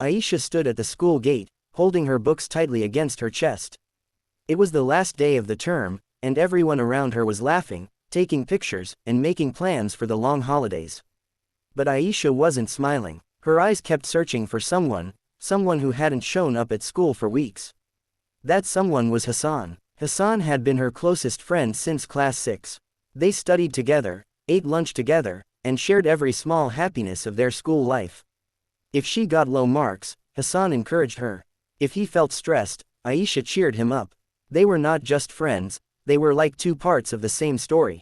Aisha stood at the school gate, holding her books tightly against her chest. It was the last day of the term, and everyone around her was laughing, taking pictures, and making plans for the long holidays. But Aisha wasn't smiling. Her eyes kept searching for someone who hadn't shown up at school for weeks. That someone was Hassan. Hassan had been her closest friend since class 6. They studied together, ate lunch together, and shared every small happiness of their school life. If she got low marks, Hassan encouraged her. If he felt stressed, Aisha cheered him up. They were not just friends, they were like two parts of the same story.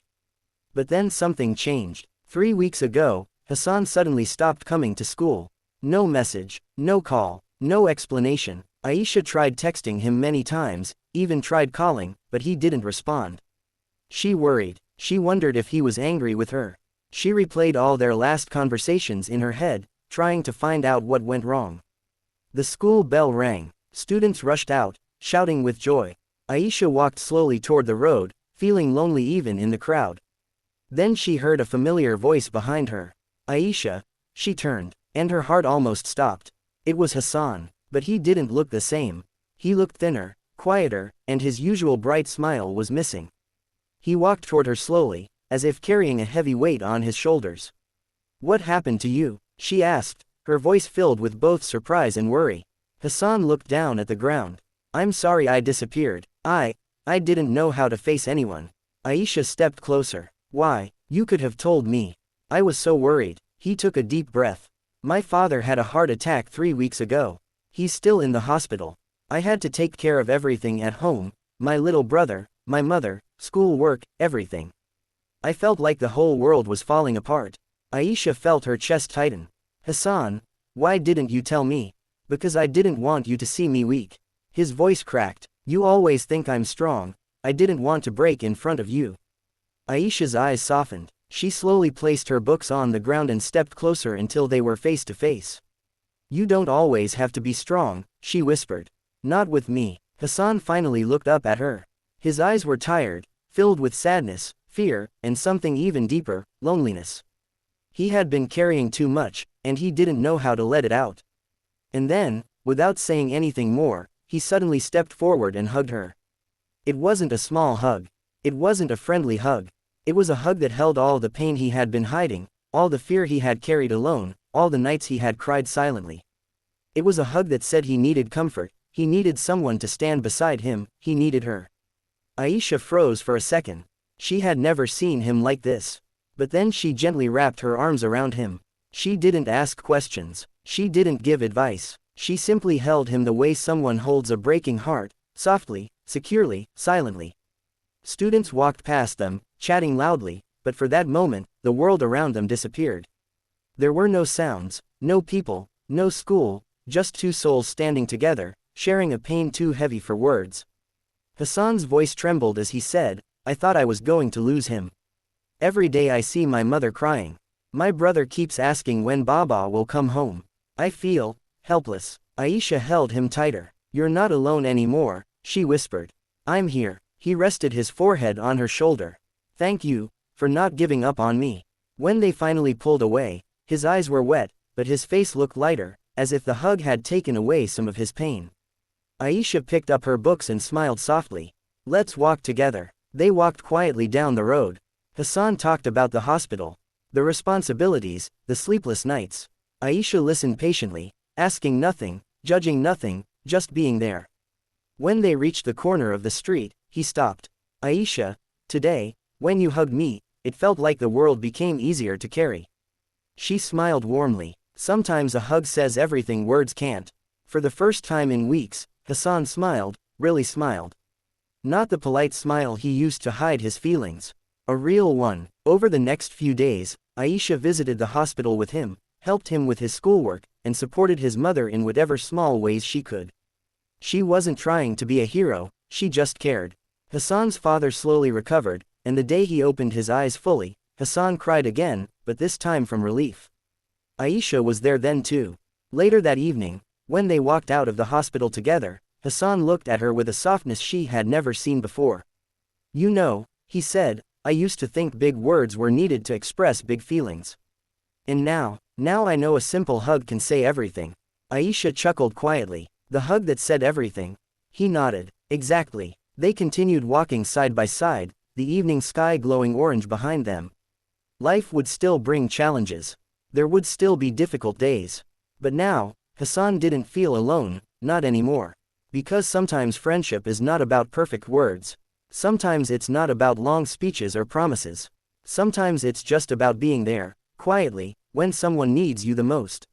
But then something changed. 3 weeks ago, Hassan suddenly stopped coming to school. No message, no call, no explanation. Aisha tried texting him many times, even tried calling, but he didn't respond. She worried. She wondered if he was angry with her. She replayed all their last conversations in her head, trying to find out what went wrong. The school bell rang. Students rushed out, shouting with joy. Aisha walked slowly toward the road, feeling lonely even in the crowd. Then she heard a familiar voice behind her. Aisha. She turned, and her heart almost stopped. It was Hassan, but he didn't look the same. He looked thinner, quieter, and his usual bright smile was missing. He walked toward her slowly, as if carrying a heavy weight on his shoulders. "What happened to you?" she asked, her voice filled with both surprise and worry. Hassan looked down at the ground. "I'm sorry I disappeared. I didn't know how to face anyone." Aisha stepped closer. "Why, you could have told me. I was so worried." He took a deep breath. "My father had a heart attack 3 weeks ago. He's still in the hospital. I had to take care of everything at home, my little brother, my mother, school work, everything. I felt like the whole world was falling apart." Aisha felt her chest tighten. "Hassan, why didn't you tell me?" "Because I didn't want you to see me weak." His voice cracked. "You always think I'm strong. I didn't want to break in front of you." Aisha's eyes softened. She slowly placed her books on the ground and stepped closer until they were face to face. "You don't always have to be strong," she whispered. "Not with me." Hassan finally looked up at her. His eyes were tired, filled with sadness, fear, and something even deeper, loneliness. He had been carrying too much, and he didn't know how to let it out. And then, without saying anything more, he suddenly stepped forward and hugged her. It wasn't a small hug. It wasn't a friendly hug. It was a hug that held all the pain he had been hiding, all the fear he had carried alone, all the nights he had cried silently. It was a hug that said he needed comfort, he needed someone to stand beside him, he needed her. Aisha froze for a second. She had never seen him like this. But then she gently wrapped her arms around him. She didn't ask questions. She didn't give advice. She simply held him the way someone holds a breaking heart, softly, securely, silently. Students walked past them, chatting loudly, but for that moment, the world around them disappeared. There were no sounds, no people, no school, just two souls standing together, sharing a pain too heavy for words. Hassan's voice trembled as he said, "I thought I was going to lose him. Every day I see my mother crying. My brother keeps asking when Baba will come home. I feel helpless." Aisha held him tighter. "You're not alone anymore," she whispered. "I'm here." He rested his forehead on her shoulder. "Thank you for not giving up on me." When they finally pulled away, his eyes were wet, but his face looked lighter, as if the hug had taken away some of his pain. Aisha picked up her books and smiled softly. "Let's walk together." They walked quietly down the road. Hassan talked about the hospital, the responsibilities, the sleepless nights. Aisha listened patiently, asking nothing, judging nothing, just being there. When they reached the corner of the street, he stopped. "Aisha, today, when you hugged me, it felt like the world became easier to carry." She smiled warmly. Sometimes a hug says everything words can't. For the first time in weeks, Hassan smiled, really smiled. Not the polite smile he used to hide his feelings. A real one. Over the next few days, Aisha visited the hospital with him, helped him with his schoolwork, and supported his mother in whatever small ways she could. She wasn't trying to be a hero, she just cared. Hassan's father slowly recovered, and the day he opened his eyes fully, Hassan cried again, but this time from relief. Aisha was there then too. Later that evening, when they walked out of the hospital together, Hassan looked at her with a softness she had never seen before. "You know," he said, "I used to think big words were needed to express big feelings. And now I know a simple hug can say everything." Aisha chuckled quietly. The hug that said everything. He nodded. Exactly. They continued walking side by side, the evening sky glowing orange behind them. Life would still bring challenges. There would still be difficult days. But now, Hassan didn't feel alone, not anymore. Because sometimes friendship is not about perfect words. Sometimes it's not about long speeches or promises. Sometimes it's just about being there, quietly, when someone needs you the most.